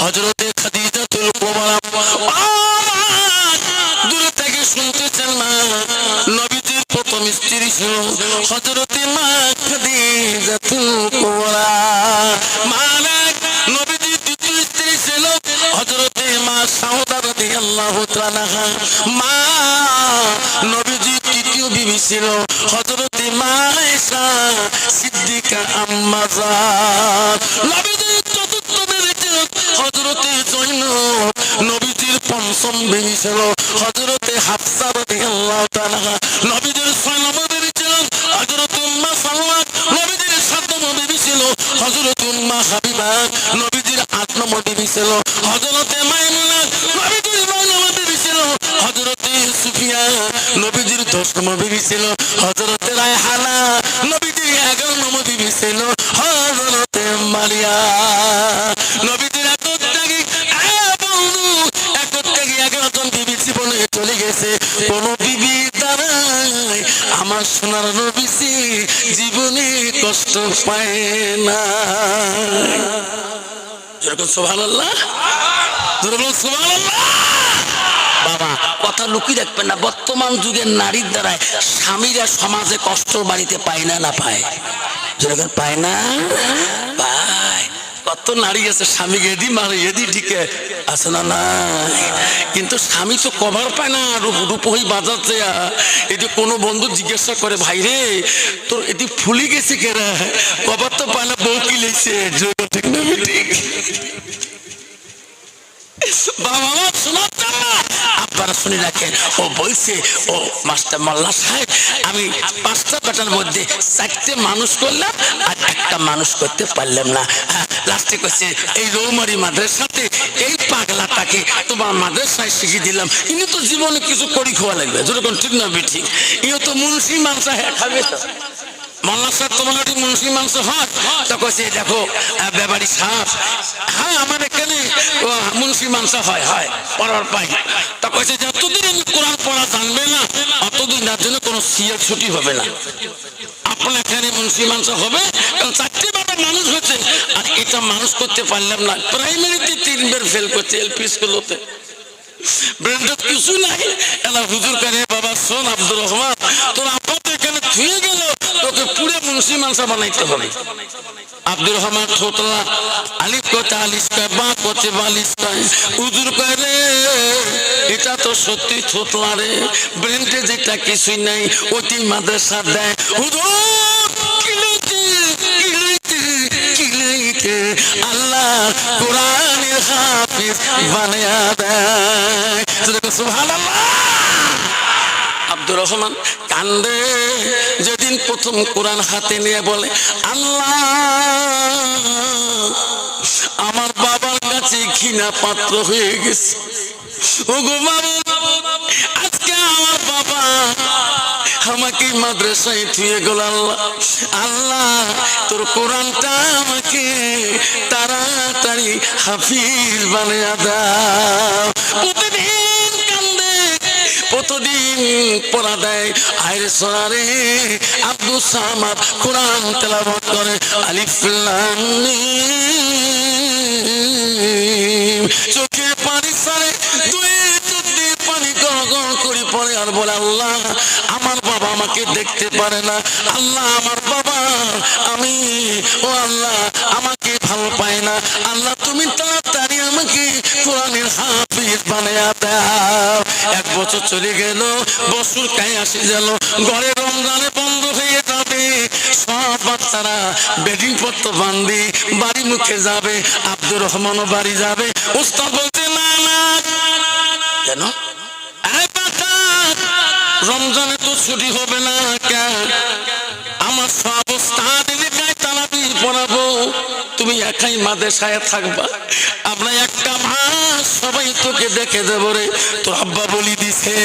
হযরতে খাদিজাতুল কুবরা দূর থেকে শুনতেছেন না, নবীজির প্রথম স্ত্রী ছিল হযরতে মা খাদিজাতুল কুবরা। মালিক নবীজির দ্বিতীয় স্ত্রী ছিল হযরতে মা সাউদা রাদিয়াল্লাহু তাআলা। মা নবীজির তৃতীয় বিবি ছিল হযরতে মা আয়েশা সিদ্দিকা আম্মা জান। নবীজির চতুর্থ বিবি ছিল হযরতে জয়নব। নবীজির পঞ্চম বিবি ছিল হযরতে হাফসা রাদিয়াল্লাহু তাআলা। নবীজির ছয় নম্বর বিবি ছিল হযরতে উম্মে সালমা। নবীজির সাত নম্বর বিবি ছিল হযরতে উম্মে হাবিবা। নবীজির আট নম্বর বিবি ছিল হযরতে মাইমুনা। নবীজির নয় নম্বর বিবি ছিল হযরতে সুফিয়া। নবীজির 10 নম্বর বিবি ছিল হযরতে রায়হানা। নবীজির 11 নম্বর বিবি ছিল হযরতে মারিয়া। নবীজির একত্যাগী 11 জন বিবি জীবনে চলে গেছে, কোন বিবি দ্বারাই আমার সোনার নবীজি জীবনে কষ্ট পায় না। যেরকম সুবহানাল্লাহ, যেরকম সুবহানাল্লাহ। বাবা কথা লুকিয়ে রাখবেন না, বর্তমান যুগের নারীর দ্বারাই স্বামীরা সমাজে কষ্ট বাড়িতে পায় না, না পায়? যেরকম পায় না পায়। কত নারী আছে স্বামীকে এদি মারে এদি ঠিকে আছে না নাই, কিন্তু স্বামী তো কভার পায় না, রূপহী বাজাচ্ছে। এটি কোনো বন্ধু জিজ্ঞাসা করে, ভাই রে তোর এটি ফুলি গেছে কেরা, কভার তো পায় না, বউ কি লেগছে। ঠিক না ঠিক? বাবা শোনার জন্য আপনারা শুনে রাখেন। ও বলছে, ও মাস্টার মোল্লা সাহেব আমি 5টা বেটার মধ্যে 4টে মানুষ করলাম আর একটা মানুষ করতে পারলাম না। লাস্টে কইছে এই রৌমারি মাদ্রাসাতে এই পাগলাটাকে তোমার মাদ্রাসায় শিখিয়ে দিলাম, ইনি তো জীবনে কিছু করি খাওয়া লাগবে। যেরকম ঠিক না ঠিক? ইও তো মুন্সি মাংস খাবে তো। মোল্লা সাহেব তোমার মুন্সি মাংস হয় তো কইছে দেখো ব্যাপারী সাহেব, হ্যাঁ আমার এখানে মুন্সি মাংস হয় হয় পড়ার পাই। তা কইছে যতদিন আমি কোরআন পড়া জানবে না অতদিন তার জন্য কোনো সিএর ছুটি হবে না। আপনার এখানে মুন্সি মাংস হবে, কারণ 4টে বেটা মানুষ হচ্ছে আর এটা মানুষ করতে পারলাম না। প্রাইমারিতে 3 বার ফেল করছে, এলপি স্কুলতে ব্রেন্ডত কিছু নাই। এলা হুজুর করে বাবা শোন আব্দুর রহমান, তোর আপা তো এখানে থুয়ে গেল, তোকে পুরো মুন্সি মাংসা বানাইতে হবে। আব্দুর রহমান থোতলা আলিফ কতে আলিশ কয়, বা কতে বালিশ কয়। হুজুর করে এটা তো সত্যি থোতলা রে, ব্রেন্ডে যেটা কিছুই নাই ওটি মাদ্রাসা দেয়। হুজুর আল্লাহ কোরআনের হাফিজ বানায়া দেয়। সুবহানাল্লাহ। আব্দুর রহমান কান্দে যেদিন প্রথম কোরআন হাতে নিয়ে বলে, আল্লাহ আমার বাবার কাছে ঘৃণা পাত্র হয়ে গেছে। ওগো বাবা, আজকে আমার বাবা আমাকে মাদ্রাসায় থুয়ে গেল। আল্লাহ আল্লাহ তোর কোরআনটা আমাকে তাড়াতাড়ি হাফিজ বানিয়ে দাও। প্রতিদিন কান্দে, প্রতিদিন পড়া দেয়। আইরে সোনারে আব্দুল সামাদ কোরআন তেলাওয়াত করে, আলিফ লাম মিম, চোখে পানি সারে দুই চোখের পানি গড়গড় করে পড়ে আর বলে, আল্লাহ আমার বাবা আমাকে দেখতে পারে না, আল্লাহ আমার বাবা আমি ও আল্লাহ আমাকে ভালো পায় না, আল্লাহ তুমি তাড়াতাড়ি আমাকে কোরআনের হাফিজ বানায়া দাও। 1 বছর চলে গেল, বছর কায় আসে গেল, ঘরে রমজানে বন্ধ হয়ে যাবে, সব বাচ্চারা বেডিং পত্র বান্ধি বাড়ি মুখে যাবে। আব্দুর রহমানও বাড়ি যাবে। উস্তাদ বলছে না না কেন রমজানে তো ছুটি হবে না, কেন আমার সব উস্তাদ এলাকায় তারাবি পড়াবো, তুমি একাই মাদ্রাসায় থাকবা, আমরা একটা মাস সবাই তোকে দেখে দেবো রে। তোর আব্বা বলি দিছে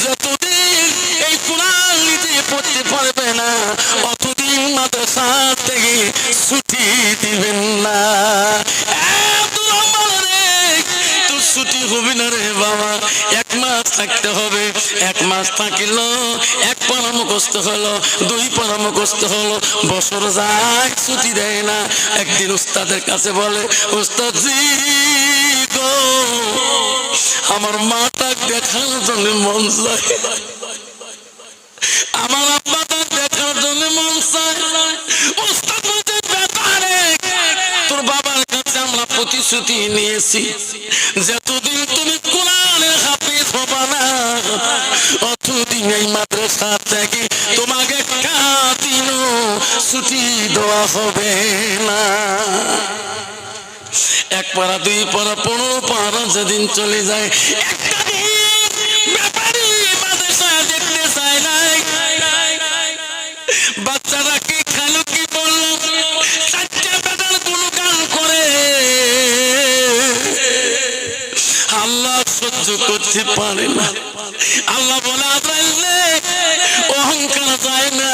যতদিন এই কোরআন নিজে পড়তে পারবে না অতদিন মাদ্রাসা থেকে ছুটি দিবেন না। ছুটি হবে না রে বাবা, 1 মাস থাকতে হবে। 1 মাস থাকিল, 1 পারা মুখস্থ হলো, 2 পারা মুখস্থ হলো, বছর যায় ছুটি দেয় না। একদিন উস্তাদের কাছে বলে, উস্তাদ জি আমার মাটা দেখার জন্য মন চায়, আমার আব্বাটা দেখার জন্য মন চায়। ওস্তাদ বলতে ব্যাপারে তোর বাবার কাছে আমরা প্রতিশ্রুতি নিয়েছি, যতদিন তুমি কোরআনের হাফেজ হবা না অতদিন এই মাদ্রাসা থেকে তোমাকে কাদিনও ছুটি দেওয়া হবে না। এক পারা, দুই পারা, 15 পারা যেদিন চলে যায়, একটা দিন ব্যাপারী মাদ্রাসা দেখতে চায় নাই। বাচ্চারা কি খেলো, কি বললো, চারটে বেটার গুণগান করে। আল্লাহ সহ্য করতে পারে না। আল্লাহ বলে আজরাইল অহংকার যায় না,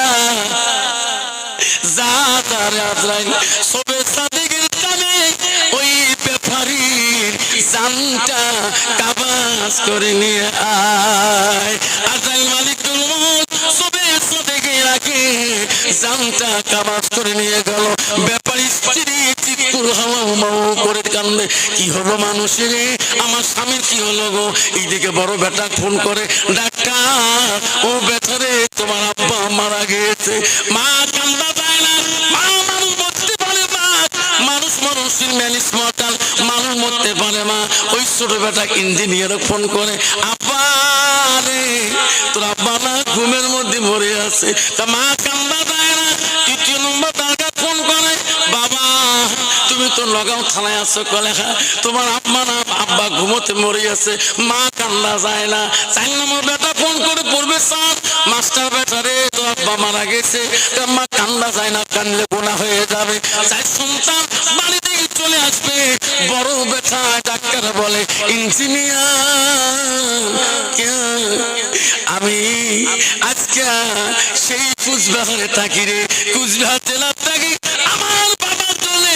যা তার আজরাইল সবে সাদিকের কানে ওই ব্যাপারীর জানটা কাবাজ করে নিয়ে আয়। আজরাইল মালিকুল মউত সবে সাদিকের আগে জানটা কাবাজ করে নিয়ে গেল। ব্যাপারী স্ত্রী চিৎকার হাওয়াও করে কান্দে, কি হলো মানুষের, আমার স্বামীর কি হলো গো? এইদিকে বড় বেটা ফোন করে, ডাক্তার ও বেটারে তোমার আব্বা মারা গিয়েছে। মা কান্দা যায় না, মা মানুষ মরতে পারে, মা মানুষ মানুষের ম্যানিস মর্টাল, মানুষ মরতে পারে। মা ওই ছোট বেটা ইঞ্জিনিয়ার ফোন করে, আব্বা রে তোর আব্বা না ঘুমের মধ্যে মরে আছে। তা মা কান্দা যায় না। তৃতীয় নম্বর তাকে ফোন করে, বাবা তুমি তো নগাঁও থানায় আছো, কলেখা তোমার আব্বা না আব্বা ঘুমোতে মরে আছে। মা কান্দা যায় না। 4 নম্বর বেটা ফোন করে পড়বে, স্যার মাস্টার বেটা রে তো আব্বা মারা গেছে। মা কান্দা যায় না, কান্দলে গোনা হয়ে যাবে। 4 সন্তান বাড়ি থেকে চলে আসবে। বড় বেটা ডাক্তার বলে, ইঞ্জিনিয়ার আমি আজকে সেই কুচবিহারে থাকি রে, কুচবিহার জেলার থাকি। আমার বাবার জন্য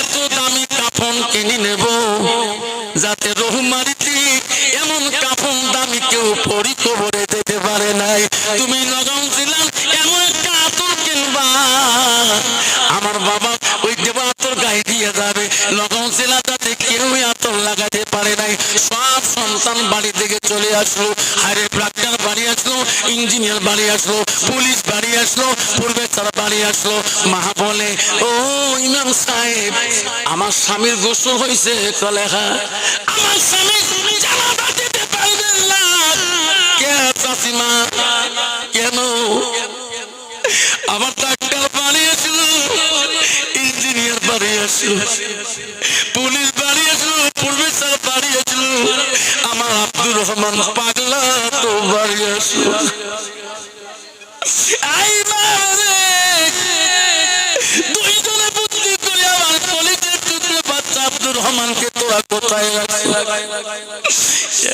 এত দামি কাফন কিনে নেব যাতে রহুমারিতে এমন কাফন দামি কেউ পরি কবরে দিতে পারে নাই। তুমি নগাঁও জেলার এমন একটা আতর কিনবা, আমার বাবা ওই দেবা আতর গায়ে দিয়ে যাবে। নগাঁও জেলাটাতে কেউ আতর লাগাতে পারে নাই। সব সন্তান বাড়ি থেকে চলে আসলো। হারে ডাক্তার বাড়ি আসলো, ইঞ্জিনিয়ার বাড়ি আসলো, পুলিশ বাড়ি আসলো, পূর্বে তারা বাড়ি আসলো। মা বলে, ও ইমাম সাহেব আমার স্বামীর গোসল হয়েছে। কলেখা আমার স্বামী জানাজা দিতে পারবেন না। কে চাচিমা কেন? আমার ডাক্তার বাড়ি আসলো, ইঞ্জিনিয়ার বাড়ি আসলো, পুলিশ বাড়ি আসলো, পূর্বে তারা বাড়ি আসলো, আমার আব্দুর রহমান পাগলা তো বাড়ি আসলো। দুইজনে বুদ্ধি করে আমার কলেজের টুকরে বাচ্চা আব্দুর রহমানকে তোরা কোথায় রাখছি?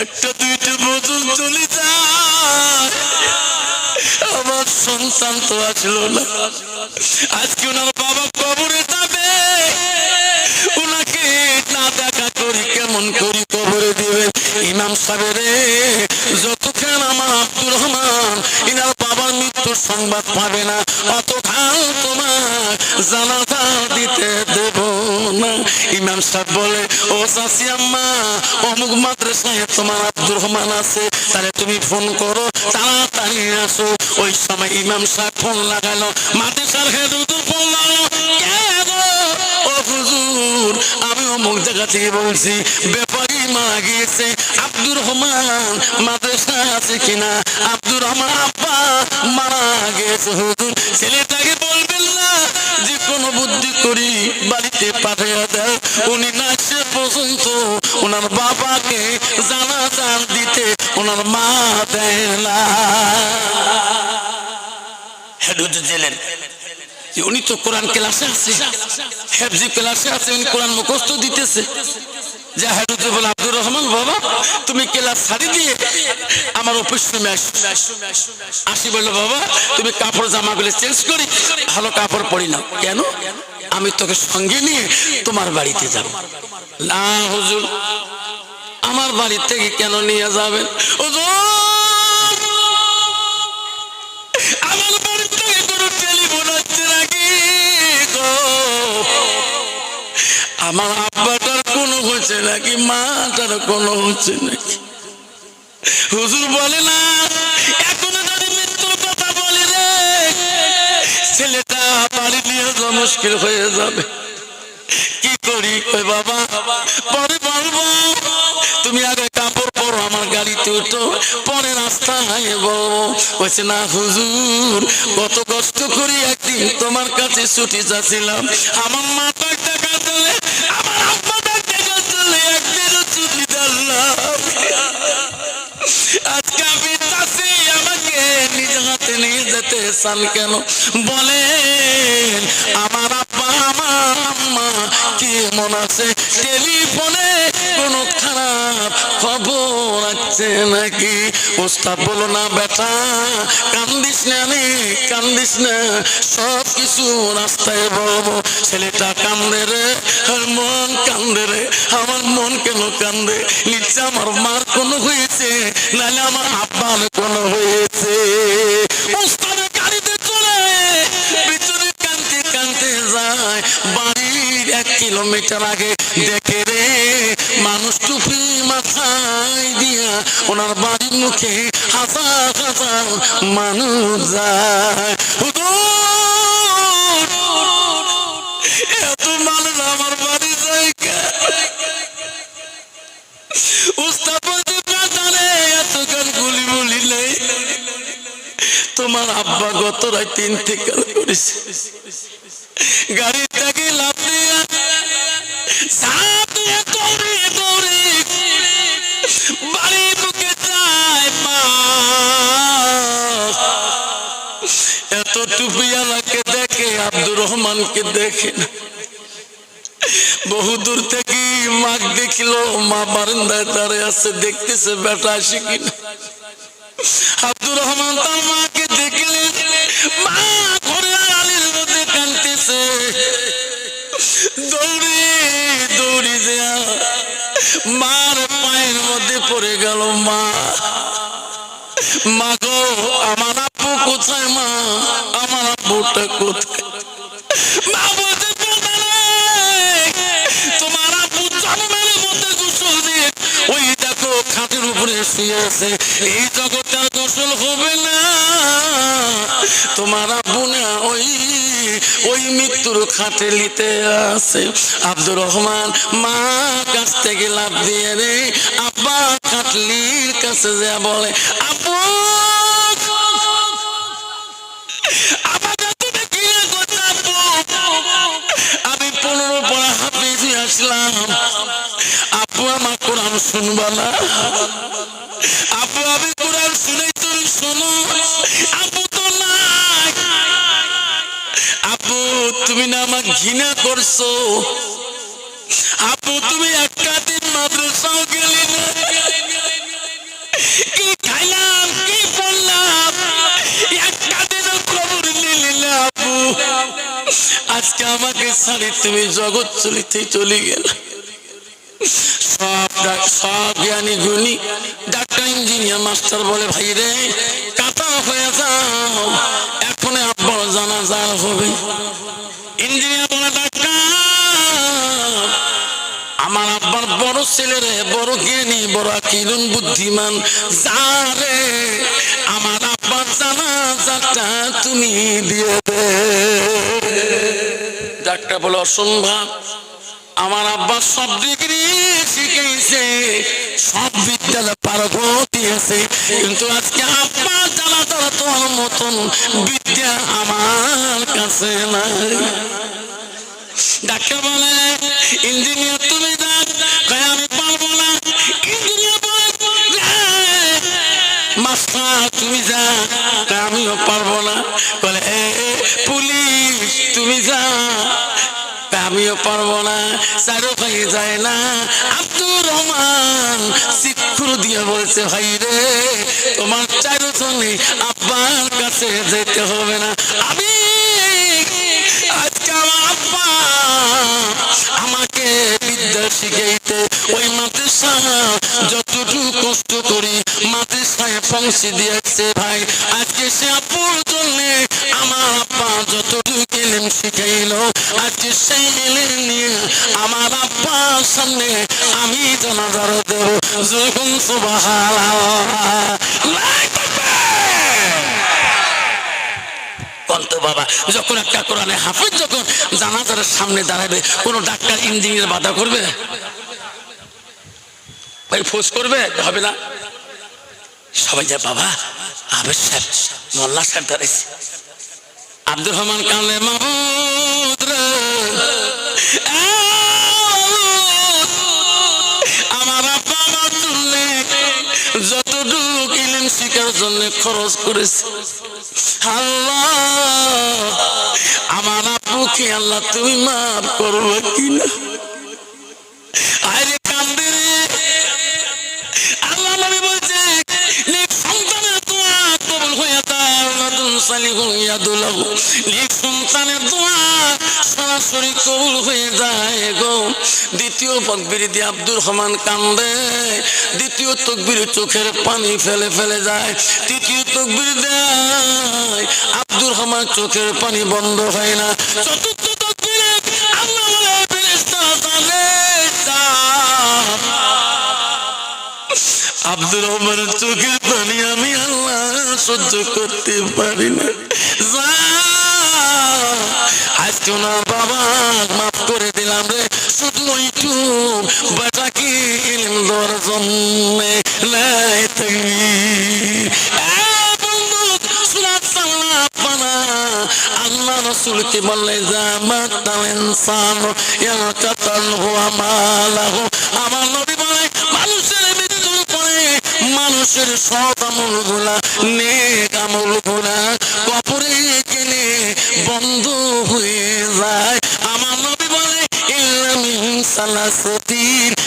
একটা দুইটা বছর চলে যায়, আমার সন্তান তো আসলো না। আজকে ওনার বাবা কবরে যাবে, ওনাকে না দেখা করি কেমন করি কবরে দিবে? ইমাম সাহেব যতক্ষণ আমার আব্দুর রহমান ইনার বাবার মৃত্যুর সংবাদ পাবে না অতক্ষণ তোমার জানাজা দিতে দেব না। ইমাম সাহেব বলে, ও চাচি আম্মা অমুক মাদ্রাসায় তোমার আব্দুর রহমান আছে, তাহলে তুমি ফোন করো তাড়াতাড়ি আসো। ওই সময় ইমাম সাহেব ফোন লাগালো, মাদ্রাসার হেড হুজুর ফোন লাগালো, কে গো? ও হুজুর আমি অমুক জায়গা থেকে বলছি, ব্যাপারী মারা গিয়েছে, আব্দুর রহমান মাদ্রাসা আছে কিনা? আব্দুর রহমান আব্বা মারা গেছে হুজুর। ছেলেটাকে বলবেন না যে কোনো বুদ্ধি করি বাড়িতে পাঠিয়ে দেয়, উনি না সে পর্যন্ত ওনার বাবাকে জানাজা দিতে ওনার মা দেয় না। হেড হুজুর জেলেন, উনি তো কোরআন ক্লাসে আছে, হেফজি ক্লাসে আছে, উনি কোরআন মুখস্থ দিতেছে। যা হেড হুজুর বলে, আব্দুর রহমান বাবা তুমি ক্লাস ছাড়ি দিয়ে আমার অফিস রুমে আসি। বললো, বাবা তুমি কাপড় জামাগুলো চেঞ্জ করি ভালো কাপড় পরি না। কেন? আমি তোকে সঙ্গে নিয়ে তোমার বাড়িতে যাব। না হুজুর আমার বাড়ি থেকে কেন নিয়ে যাবেন? আমার বাড়ি থেকে কোনো টেলিফোন হচ্ছে নাকি গো? আমার আব্বাটার কোনো হচ্ছে নাকি, মাটার কোনো হচ্ছে নাকি? হুজুর বলে না এখনো যদি মৃত্যুর কথা বলি রে ছেলেটা বাড়ি নিয়ে যাওয়া মুশকিল হয়ে যাবে। কি করি? কই বাবা পরে বলবো, তুমি আগে কাপড় পরো, আমার গাড়িতে উঠো, পরে রাস্তায় বলবো। বলছে না হুজুর, কত কষ্ট করি একদিন তোমার কাছে ছুটি যাচ্ছিলাম, আমার মা টাকা চলে, আমার আব্বা টাকা চলে, একদিনও ছুটি দিলাম। আজকে আমি চাচ্ছি আমাকে নিজের হাতে নিয়ে যেতে চান কেন বলেন? আমার আব্বা আমার আম্মা কেমন আছে? টেলিফোনে কোনো খারাপ খবর আছে নাকি? ওস্তাদ বলো না বেটা কান্দিস না রে, কান্দিস না, সব কিছু রাস্তায় বলবো। ছেলেটা কান্দে রে, আর মন কান্দে রে। আমার মন কেন কান্দে? নিশ্চয় আমার মার কোনো হয়েছে, নাহলে আমার আব্বার কোনো হয়েছে। ওস্তাদের গাড়িতে চলে ভিতরে কানতে কানতে যায়, বাড়ির 1 কিলোমিটার আগে দেখে রে মানুষ টুপি মাথায় দিয়া ওনার বাড়ির মুখে হাজার হাজার মানুষ যায়। এত মানুষ আমার বাড়ি জায়গা। উস্তাদ বলতে জানে এত গান গুলি বলি নাই, তোমার আব্বা গত রাত 3 থেকে করেছে। গাড়িটাকে লাভ দিয়ে দৌড়ে দৌড়ে বাড়ির মুখে যায় মা। এত টুপিওয়ালাকে দেখে আব্দুর রহমানকে দেখে না। বহু দূর থেকে মাক দেখলো, মা বারান্দায় দাঁড়িয়ে আছে, দেখতেছে বেটা আসে কিনা। আব্দুর রহমান তার মাকে দেখলেন, মা ঘরে আলীর মধ্যে কাঁদতেছে। দৌড়ে দৌড়ি দেয়া মার পায়ের মধ্যে পড়ে গেল। মা, মা গো আমার আব্বু কোথায়? মা আমার আব্বুটা কোথায়? মা বলতে তোমার আব্বু জন্মের মধ্যে গোসল দিয়ে ওই দেখো খাটের উপরে শুয়ে আছে, এই জগৎটার গোসল হবে না। তোমার আব্বু না ওই ওই মৃত্যুর খাটে লিতে আছে। আব্দুর রহমান মা কাছ থেকে লাভ দিয়ে রে আব্বা খাটলির কাছে যা বলে, আব্বু আমি 15 পড়া হাফেজ আসলাম, আপু আমার কোরআন শুনবা না? আপু আমি কোরআন শুনে তুমি শোনো। আপু তো নাই। আপু তুমি না আমার ঘৃণা করছো। আপু তুমি একটা দিন মাদ্রাসাও গেলে না, কি খাইলাম কি বললাম একটা দিনও খবর নিলে না। আপু আজকে আমাকে ছাড়ি তুমি জগৎ চলিতে চলে গেল। সব জ্ঞানী গুণী ডাক্তার ইঞ্জিনিয়ার মাস্টার বলে ভাই রে কাতা হয়ে যাও, এখন আব্বার জানাজা হবে। ইঞ্জিনিয়ার বলে ডাক্তার আমার আব্বার বড় ছেলে রে, বড় জ্ঞানী, বড় আকিলুন বুদ্ধিমান, যারে আমার আব্বার জানাজাটা তুমি দিয়ে দে। ডাক্তার বলে অসম্ভব, আমার আব্বা সব ডিগ্রি শিখেছে, সব বিদ্যালয় পারগতি আছে, কিন্তু আজকে আব্বা জানা তারা তোমার মতন বিদ্যা আমার কাছে নাই। ডাক্তার বলে ইঞ্জিনিয়ার তুমি যান, আমি পারবো না। ইঞ্জিনিয়ার বলে মাস্টার তুমি যা, আমিও পারবো না। বলে পুলিশ তুমি যা, আমিও পারবো না। চারো ভাই যায় না। আব্দুর রহমান শিক্ষুর দিয়ে বলছে ভাই রে তোমার চারো জনে আব্বার কাছে যেতে হবে না। আমি আজকে আমার আব্বা আমাকে বিদ্যা শিখাইতে ওই মাদ্রাসা যতটুকু কষ্ট করি মাদ্রাসায় পৌঁছে দিয়েছে ভাই, আজকে সে আপুর জন্য আমার আব্বা যতটুকু এলেম শিখাইলো, আজকে সেই এলেম নিয়ে আমার আব্বার সামনে আমি জানাজার দেব। যখন সুবহানাল্লাহ কন্ত বাবা যখন একটা কোরআনে হাফেজ যখন জানাজার সামনে দাঁড়াবে কোন ডাক্তার ইঞ্জিনিয়ার বাধা করবে ভাই ফোর্স করবে হবে না সবাই যায় বাবা আবেদ সাহেব মোল্লা সাহেব দাঁড়াইছে আব্দুর রহমান কালে মাহমুদ রে আমার আব্বা আমার জন্য যতটুকু ইলম শিখার জন্য খরচ করেছে আল্লাহ আমার আব্বুকে আল্লাহ তুমি মাফ করবে কিনা আরে কান্দে রে আল্লাহ নবী বলছে নেক সন্তানের দোয়া কবুল হয়ে যায় নতুন সালিহুন ইয়াদুলাহু নেক সন্তানের দোয়া সরাসরি কবুল হয়ে যায় গো দ্বিতীয় তাকবীর দিয়ে আব্দুর রহমান কান্দে দ্বিতীয় তাকবীর চোখের পানি ফেলে ফেলে যায় তৃতীয় তাকবীর দেয় আব্দুর রহমান চোখের পানি বন্ধ হয় না চতুর্থ তাকবীরে আল্লাহ বলে ফেরেশতা ফেরেশতা আব্দুর রহমানের চোখের পানি আমি আল্লাহ সহ্য করতে পারি না আজকে না বাবা মাফ করে দিলাম রে শুধু একটু বাটাকে ইলম দেওয়ার জন্য লাই আল্লাহ রসুলকে বললে আমার নবী বলে মানুষের মৃত্যুর পরে মানুষের সৎ আমল গুলা নেক আমল গুলা কবরে গেলে বন্ধ হয়ে যায় আমার নবী বলে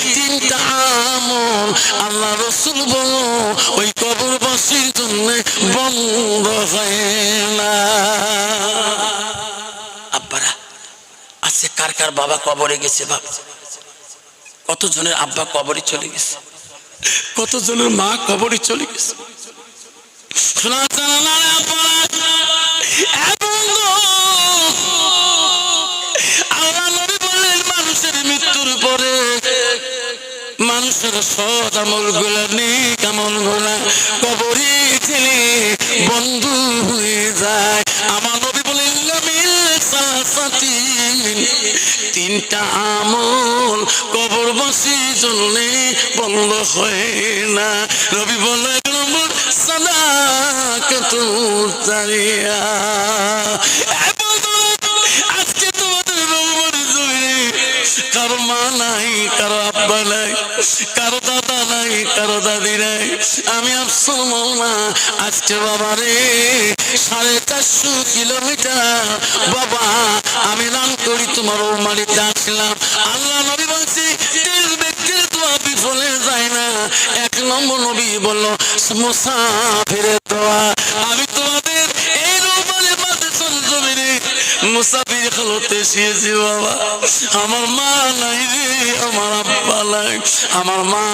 তিনটা আমল আল্লাহ রসুল বলো ওই কবরবাসীর জন্য বন্ধ হয় না আব্বারা আজকে কার কার বাবা কবরে গেছে বাবা কতজনের আব্বা কবরে চলে গেছে কতজনের মা কবরে চলে গেছে আল্লাহ নবী বললেন মানুষের মৃত্যুর পরে মানুষের সৎ আমল গুলা নেক আমল গুলা কবরে ছেলে বন্ধু হয়ে যায় আমার নবী বলেন তিনটা আমল কবরবাসীর জন্য বন্ধ হয় না নবী বলে এক নম্বর সাদাকাতুল জারিয়া আজকে তোমাদের কারো মা নাই কারো আব্বা নাই কারো দাদা নাই কারো দাদি নাই আমি আফসোস মৌলা আজকে বাবা রে 450 কিলোমিটার বাবা আমি নাম করি তোমার ও মালিতে আসলাম আল্লাহ নবী বলছি তিন ব্যক্তির দোয়া বিফলে যায় না এক নম্বর নবী বলল মুসাফিরের দোয়া আমি তোমাদের এই রোমালে মাঝে চলবে রে মুসাফির হতে এসেছি বাবা আমার মা নাই রে আমার আব্বা নাই আমার মা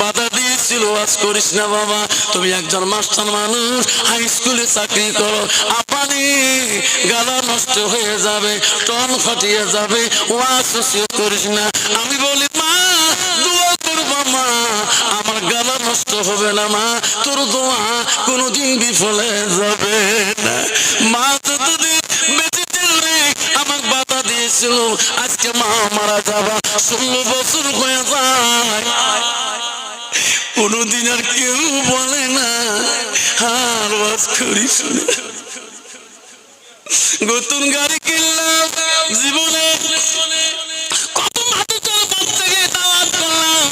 বাধা দিয়েছিল আজ করিস না বাবা তুমি একজন মাস্টার মানুষ হাই স্কুলে চাকরি করো আপানি গালা নষ্ট হয়ে যাবে টন ফাটিয়ে যাবে ওয়াজ করিস না আমি বলি মা দোয়া করবা মা আমার গালা নষ্ট হবে না মা তোর দোয়া কোনোদিন বিফলে যাবে না মা যতদিন বেঁচে আমার বাধা দিয়েছিল আজকে মা মারা যাবা 16 বছর হয়ে যায় কোনদিন আর কেউ বলে না আর ওয়াজ করিস নতুন গাড়ি কিনলাম জীবনে কত মাদ্রাসার বাচ্চাকে দাওয়াত করলাম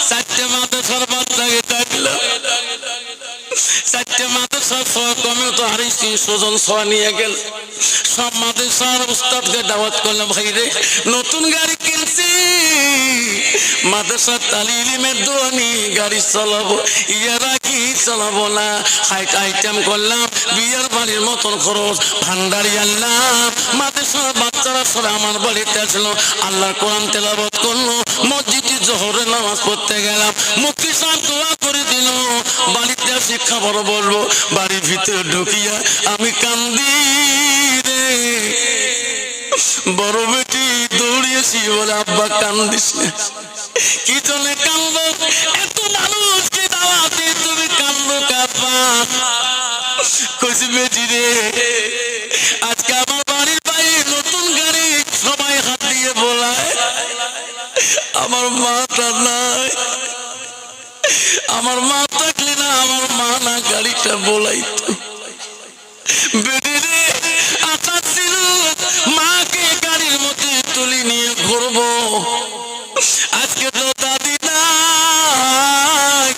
4টে মাদ্রাসার বাচ্চাকে ডাকলাম 4টে মাদ্রাসার কমে তো 350 জন সোয়া নিয়ে গেল সব মাদ্রাসার উস্তাদকে দাওয়াত করলাম ভাই রে নতুন গাড়ি কিনছি মাদ্রাসার তালিমের দোয়ানি গাড়ি চালাবো ইয়ার আগে চালাবো না হাইট আইটেম করলাম বিয়ের বাড়ির মতন খরচ ভান্ডারি আনলাম মাদ্রাসার বাচ্চারা সব আমার বাড়িতে আসলো আল্লাহর কোরআন তেলাওয়াত করলো মসজিদে জোহরে নামাজ পড়তে গেলাম মুফতি সাহেব দোয়া করে দিল বাড়িতে আসি খাবার বলবো বাড়ির ভিতরে ঢুকিয়া আমি কান্দি রে বড় বেটি দৌড়িয়েছি বলে আব্বা কান্দিস কি জন্য কান্দ এত বেটি রে, আজকে আমার বাড়ির বাইরে নতুন গাড়ি সবাই হাত দিয়ে বলায়, আমার মাটা নাই। আমার মা থাকলে না, আমার মা না গাড়িটা বলাইতো। বেটি রে, আশা ছিল মাকে গাড়ির মধ্যে তুলে নিয়ে ঘুরবো, আজকে তো দাদি নাই,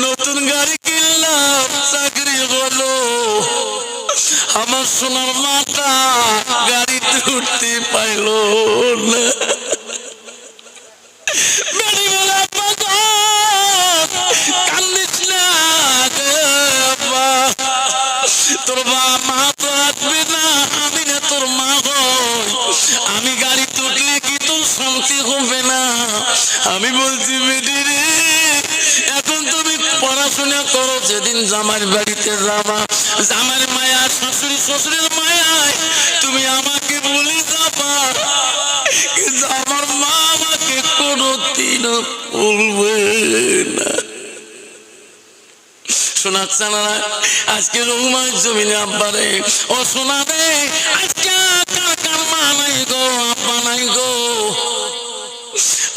নতুন গাড়ি কিনলাম, চাকরি হলো, আমার সোনার মাটা গাড়িতে উঠতে পাইল না। বেটি বলে, আব্বা গো, কান্দিস না আব্বা, তোর মা তো আসবে না, আমি না তোর মা হই, আমি গাড়ি তুললে কি তোর শান্তি হবে না? আমি বলছি বেটি রে, এখন তুমি পড়াশোনা করো, যেদিন জামার বাড়িতে যাবা, জামার মায়া, শাশুড়ি শ্বশুরের মায়ায় তুমি আমাকে বলে যাবা, কিন্তু আমার মা আমাকে কোনোদিন বলবে না। শোনাচ্ছে না আজকে রহুমান জমিনে আব্বারে, ও শোনাবে আজকে কার মা নাই গো, আব্বা নাই গো,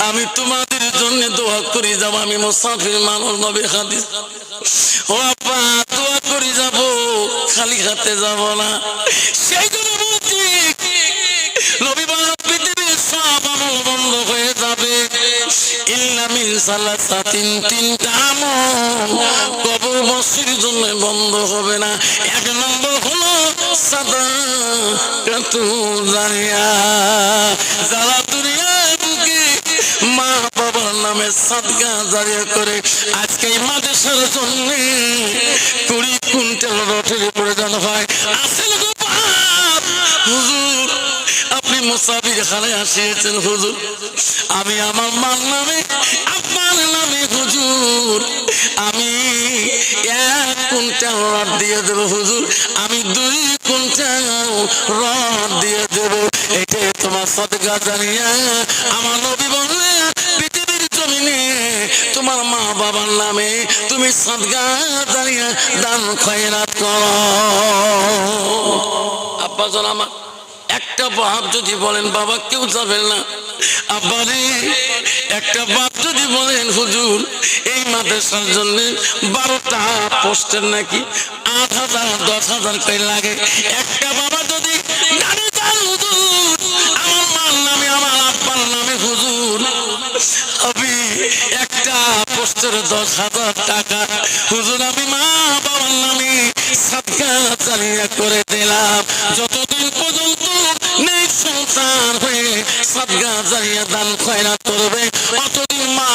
আমি তোমাদের জন্য দোয়া করি যাব, আমি মুসাফির মানুষ, নবী হাদিস, ও আব্বা দোয়া করি যাব, খালি হাতে যাব না। সেইগুলো বলছি, নবী বলেন পৃথিবীর সব আমল বন্ধ হয়ে যাবে, ইল্লা মিন সালাসাতিন, তিনটা আমল কবর বসির জন্য বন্ধ হবে না। এক নম্বর হলো সাদাকাতু জারিয়া, যারা দুনিয়ায় বুকে মা বাবার নামে সাদকা জারিয়া করে, আজকে এই মাদ্রাসার জন্য 20 কুইন্টাল রটের প্রয়োজন হয়। আসেন গো বাপ, হুজুর আপনি মুসাফির খানে আসিয়েছেন হুজুর, আমি আমার মার নামে, আপনার নামে হুজুর আমি 1 কুইন্টাল রড দিয়ে দেব হুজুর, আমি 2 কুইন্টাল রড দিয়ে দেব, এটাই তোমার সাদকা জারিয়া। আমার নবী বললেন পৃথিবীর জমিনে তোমার মা বাবার নামে তুমি সাদকা জারিয়া দান খয়রাত করো। আব্বা জান আমার একটা বাপ যদি বলেন বাবা কেউ যাবেন না, আব্বারে একটা বাপ যদি বলেন হুজুর এই মাদ্রাসার জন্য 12টা পোস্টার নাকি 8,000 10,000 করে লাগে, একটা বাবা যদি গাড়ি চান হুজুর আমার মার নামে, আমার আব্বার নামে হুজুর, আমি একটা পোস্টার 10,000 টাকা হুজুর আমি মা বাবার নামে সাদকা জারিয়া করে দিলাম, যতদিন পর্যন্ত নেই সন্তান হয়ে সাদকা জারিয়া দান খয়রাত করবে, অতদিন মা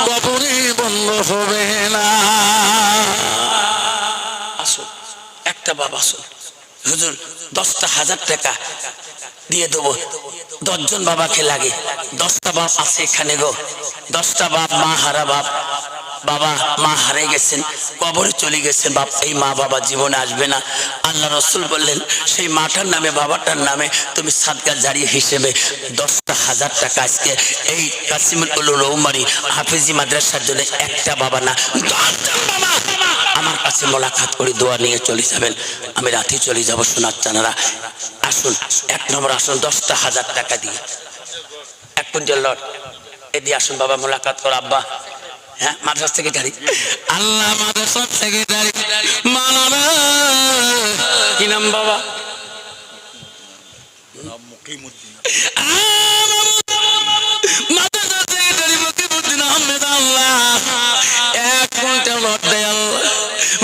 কবরে বন্ধ হবে না। আসুন একটা বাবা, আসুন হুজুর 10,000 টাকা দিয়ে দেবো, 10 জন বাবাকে লাগে, 10টা বাপ আছে এখানে গো, 10টা বাপ মা হারা বাপ, বাবা মা হারিয়ে গেছেন, কবরে চলে গেছেন, বাপ এই মা বাবা জীবনে আসবে না। আল্লাহ রসুল বললেন সেই মাটার নামে বাবাটার নামে তুমি সাদকা জারিয়া হিসেবে 10,000 টাকা আজকে এই কাসিমুল উলুম রৌমারী হাফেজি মাদ্রাসার জন্য একটা বাবা না 10 জন বাবা আমার কাছে মোলাকাত করে দোয়া নিয়ে চলে যাবেন, আমি রাতে চলে যাব। সোনার চানারা আসুন 1 নম্বর আসুন, 10,000 টাকা দিয়ে 1 কুইন্টাল লট এদিকে আসুন বাবা, মোলাকাত করো। আব্বা হ্যাঁ মাদ্রাসা থেকে গাড়ি, আল্লাহ মাদ্রাসা থেকে গাড়ি মালানা কি নাম বাবা? মাদ্রাসা থেকে গাড়ি মুকিমুদ্দিন আহমেদ, আল্লাহ 1 কুইন্টাল লট দেয় আল্লাহ,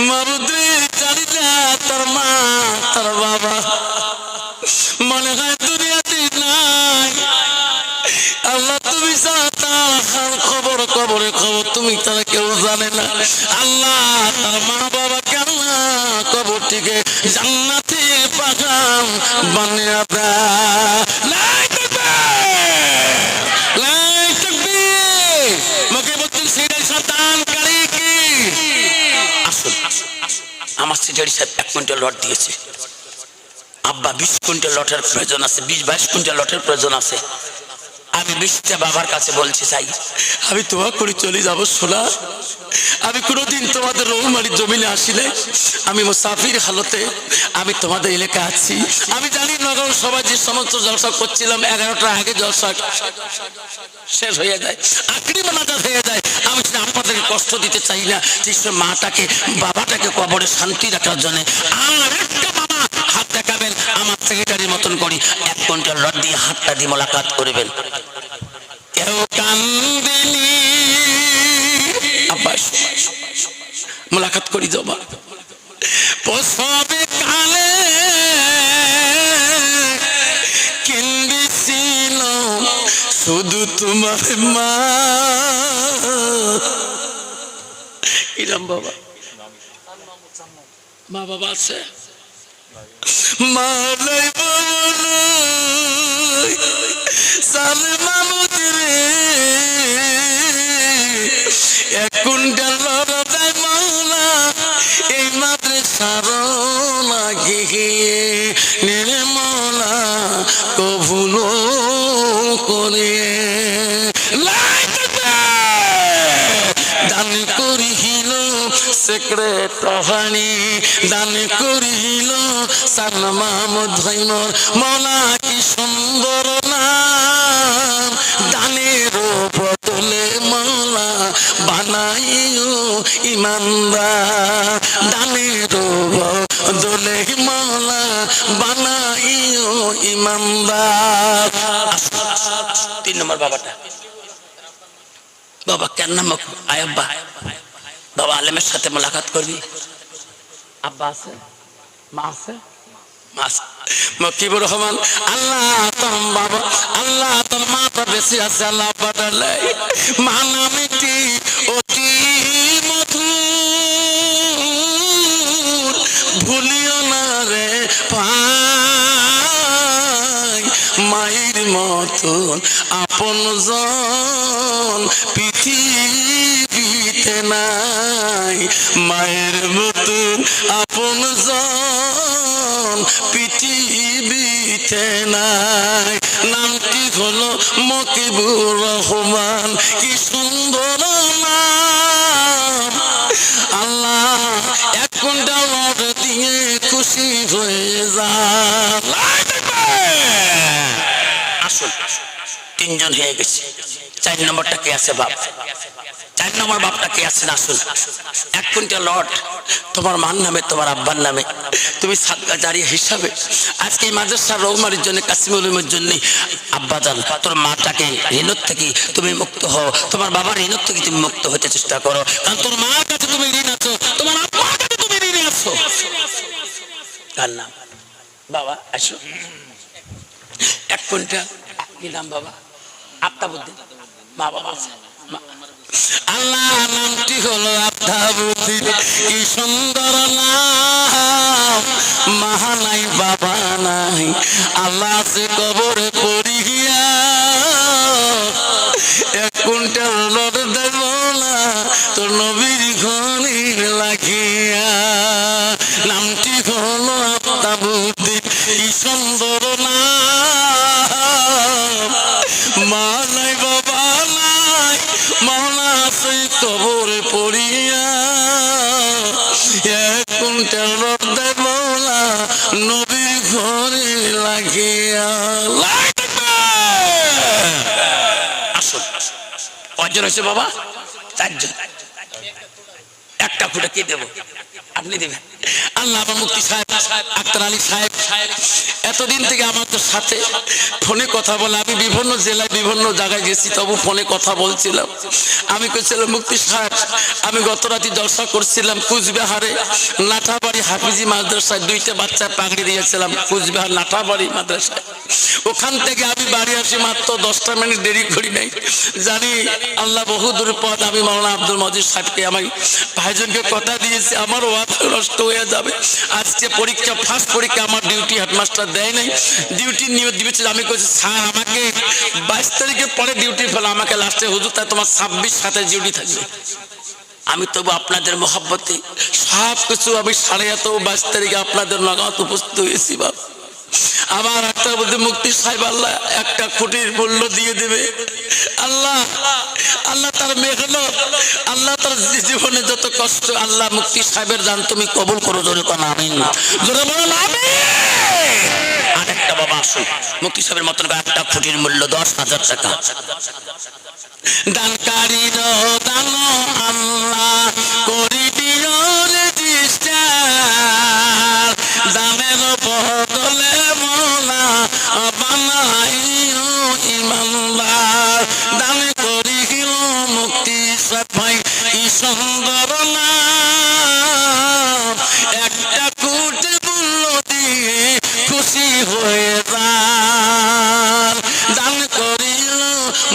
মারুদ্রি চালিটা তোর মা তোর বাবা মনে হয় দুনিয়াতে নাই, আল্লাহ তুমি খবর কবরে খবর তুমি তারা কেউ জানে না, আল্লাহ তার মা বাবা কেন কবর থেকে জান্নাতে বাগান বানিয়ে দেয়। আমার সিটারি সাহেব 1 কুইন্টাল লট দিয়েছে, আব্বা 20 কুইন্টাল লটের প্রয়োজন আছে, 20-22 কুইন্টাল লটের প্রয়োজন আছে, আমি বৃষ্টি বাবার কাছে বলছি চাই, আমি দোয়া করে চলে যাব সোনা। আমি কোনোদিন তোমাদের রৌমারির জমিনে আসি নাই, আমি মুসাফির হালতে আমি তোমাদের এলাকা আছি। আমি জানি নগর সবাই যে সমস্ত জলসা করছিলাম 11টার আগে জলসা শেষ হয়ে যায়, আখরি মোনাজাত হয়ে যায়। আমি আপনাদেরকে কষ্ট দিতে চাই না, যে মাটাকে বাবাটাকে কবরে শান্তি রাখার জন্য আর একটা মামা হাত দেখাবেন আমার সেক্রেটারির মতন করি 1 কুইন্টাল রড দিয়ে হাতটা দিয়ে মোলাকাত করবেন। কেউ কান্দিনি আব্বাস মোলাকাত করি যাবা প্রসবে কালে কিনবিছিল শুধু তোমার মা। ইরাম বাবা মা বাবা আছে মালাই সাল মামুদ রে 1 কুইন্টাল লড়াই মাওলা এই মাদ্রাসার লাগিয়ে নিরে মাওলা কবুল করে দান করিল সেক্রেটারি, দান করিল সাল মাহমুদ ভাইমর মাওলা কি সুন্দর নাম। দানের বদলে মাওলা বানাইও ইমানদার, দানের বদলে মাওলা বানাইও ইমানদার। 3 নম্বর বাবাটা বাবা কেন নাম আয়াব্বা বাবা আলেমের সাথে মোলাকাত করবি। আব্বা আছে মা আছে মকিবুর রহমান আল্লাহ তোর বাবা আল্লাহ তোর মাটা বেশি আছে আল্লাহ বাদালাই মা নামটি অতি মধুর ভুলিও না রে পাই মায়ের মতন আপন জন পৃথিবীতে নাই, মায়ের মতন আপন জন পৃথিবীতে নাই। নামটি হলো মকিবুর রহমান, কি সুন্দর নাম। আল্লাহ 1 কুইন্টাল রড দিয়ে খুশি হয়ে যান। আসুন 3 জন হয়ে গেছে, 4 নম্বরটা কে আছে বাপ? 4 নম্বর বাপটা কে আছেন? আসুন 1 কুইন্টাল লট তোমার মার নামে তোমার আব্বার নামে তুমি সাদকা জারিয়া হিসাবে আজকে এই মাদ্রাসার রৌমারির জন্য কাসিমুল উলুমের জন্য আব্বা জান তোর মাটাকে ঋণত থেকে তুমি মুক্ত হও, তোমার বাবার ঋণত থেকে তুমি মুক্ত হতে চেষ্টা করো, কারণ তোর মার কাছে তুমি ঋণ আছো, তোমার আব্বার কাছে তুমি ঋণে আছো। কার নাম বাবা? আসো 1 কুইন্টাল কি নাম বাবা? আফতাবউদ্দিন মা বাবা আছে। আল্লাহ নামটি হলো আফতাবউদ্দিন, কি সুন্দর নাম। মা নাই বাবা নাই, আল্লাহ সে কবরে পড়িয়া 1 কুইন্টাল রড দেব না তোর নবীর ঘরে লাগিয়া। নামটি হলো আফতাবউদ্দিন, কি সুন্দর নাম। মা নাই বাবা নাই, মাওলা সেই কবরে পড়িয়া 1 কুইন্টাল রড দেব না নবীর ঘরে লাগিয়া। আসুন কয়জন হয়েছে বাবা? 4 জন। একটা ফুটে কে দেবো? আপনি দেবেন। আল্লাহ আমার মুফতি সাহেব আক্তার আলী সাহেব এতদিন থেকে আমাদের সাথে ফোনে কথা বলে, আমি বিভিন্ন জেলায় বিভিন্ন জায়গায় গেছি, তবু ফোনে কথা বলছিলাম। আমি কইছিলাম মুফতি সাহেব আমি গত রাতে জলসা করছিলাম কুচবিহারে নাটাবাড়ি হাফিজি মাদ্রাসায়, 2টা বাচ্চা পাগড়ি দিয়েছিলাম কুচবিহার নাটাবাড়ি মাদ্রাসায়। ওখান থেকে আমি বাড়ি আসি মাত্র 10টা মিনিট দেরি করি নাই। জানি আল্লাহ বহু দূর পথ। আমি মাওলানা আব্দুল মজিদ সাহেবকে আমি ভাইজনকে কথা দিয়েছি আমার ওয়াজ নষ্ট হয়ে যাবে। আজকে পরীক্ষা ফার্স্ট পরীক্ষা আমার ডিউটি হেডমাস্টার দেয় নাই, ডিউটি নিয়ে দিয়েছিল। আমি কইছি স্যার আমাকে 22 তারিখের পরে ডিউটি ফেলো, আমাকে লাস্টে হুজুর তাই তোমার 26 সাথে ডিউটি থাকবে। আমি তবু আপনাদের মহব্বতে সব কিছু আমি 22 তারিখে আপনাদের নগাঁত উপস্থিত হয়েছি বাবা। আমার একটা বলতে মুক্তি সাহেব আল্লাহ একটা কোটির মূল্য দিয়ে দেবে। আল্লাহ আল্লাহ তার মেহনত, আল্লাহ তার জীবনে যত কষ্ট, আল্লাহ মুক্তি সাহেবের জান তুমি কবুল করো। জোরে কোন আমিন, জোরে বলেন আমিন। আরেকটা বাবা আসুন, মুক্তি সাহেবের মতন একটা কোটির মূল্য 10,000 টাকা। দানকারীর দান আল্লাহ করিবিও রেজিস্টার, দানের বদলে মোলা বানাইও ইমানদার। দান করিল মুক্তি সাহেব ভাই কি সুন্দর নাম, একটা কোটি মূল্য দিয়ে খুশি হয়ে যান। দান করিল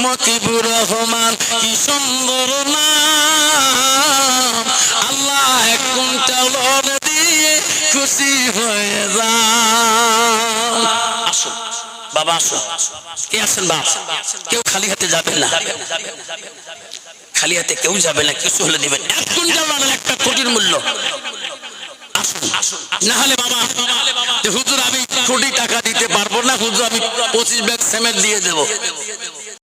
মতিবুর রহমান কি সুন্দর নাম, আল্লাহ 1 কুইন্টাল দিয়ে খুশি হয়ে যান। আসুন বাবা আসুন, কে আসেন বাবা, কেউ খালি হাতে যাবেন না, খালি হাতে কেউ যাবে না, কিছু হলে দিবেন। 1 কুইন্টাল মানে 1 কোটির মূল্য। না হলে বাবা হুজুর আমি কোটি টাকা দিতে পারবো না, হুজুর আমি 25 ব্যাগ সিমেন্ট দিয়ে দেবো,